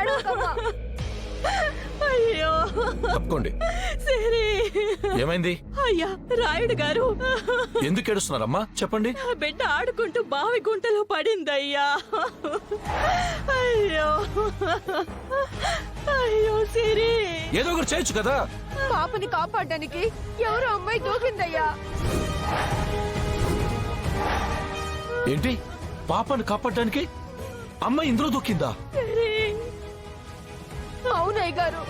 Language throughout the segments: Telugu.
ఏడవకమ్మా. అయ్యో తప్పుకోండి. సిరి, ఏమైంది? అయ్యా రాయుడు గారు, ఎందుకు ఏడుస్తున్నారమ్మా చెప్పండి. నా బిడ్డ ఆడుకుంటూ బావి గుంటలో పడిందయ్యా. అయ్యో అయ్యో సిరి, ఏదో ఒకటి చేయొచ్చు కదా. పాపని కాపాడడానికి ఎవరో అమ్మాయి దూకిందయ్యా. ఏంటి, పాపను కాపాడడానికి అమ్మ ఇందులో దూకిందా? సిరి. అవునయ్య గారు.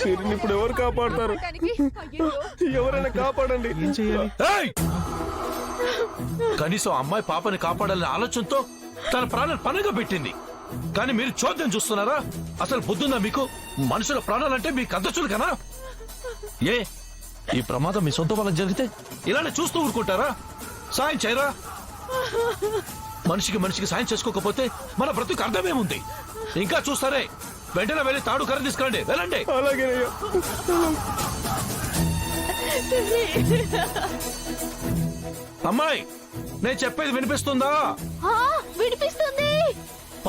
సిరిని ఇప్పుడు ఎవరు కాపాడతారు? ఎవరైనా కాపాడండి. ఏం చెయ్యాలి? ఏయ్! కనీసం అమ్మాయి పాపని కాపాడాలనే ఆలోచనతో తన ప్రాణాలు పనగా పెట్టింది. కానీ మీరు చోద్యం చూస్తున్నారా? అసలు పొద్దున్నా మీకు? మనుషుల ప్రాణాలంటే మీకు అద్దచులుకనా? ఏ ఈ ప్రమాదం మీ సొంత వాళ్ళకి జరిగితే ఇలానే చూస్తూ ఊరుకుంటారా? సాయం చేయరా? మనిషికి సాయం చేసుకోకపోతే మన బ్రతుకు అర్థమేముంది? ఇంకా చూస్తారే? వెంటనే వెళ్ళి తాడు కర్ర తీసుకురండి. వెళ్ళండి. అలాగే అమ్మాయి, నేను చెప్పేది వినిపిస్తుందా? వినిపిస్తుంది.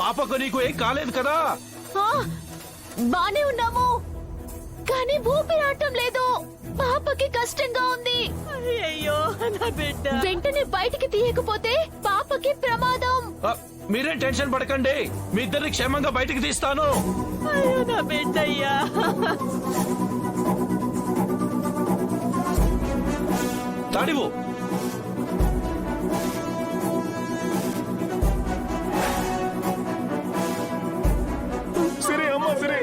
పాపకు నీకు ఏం కాలేదు కదా? బానే ఉన్నాము, కానీ ఊపిరాటం లేదు. పాపకి కష్టంగా ఉంది. అయ్యో నా బిడ్డ. వెంటనే బయటికి తీయకపోతే పాపకి ప్రమాదం. మీరేం టెన్షన్ పడకండి, మీ ఇద్దరిని క్షేమంగా బయటికి తీస్తాను. అయ్యో నా బిడ్డయ్యా. తాడివు. సిరి, అమ్మ సిరి.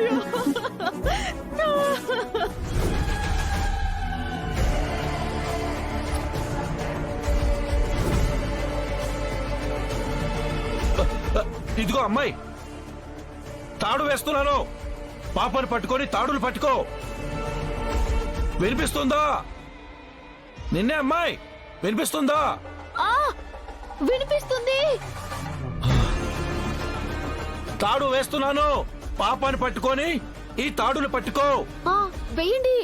ఇదిగో అమ్మాయి, తాడు వేస్తున్నాను. పాపని పట్టుకొని తాడులు పట్టుకో. వినిపిస్తుందా? నిన్నే అమ్మాయి, వినిపిస్తుందా? వినిపిస్తుంది. తాడు వేస్తున్నాను. పాపని పట్టుకొని ఈ తాడులు పట్టుకో. వెయ్యండి.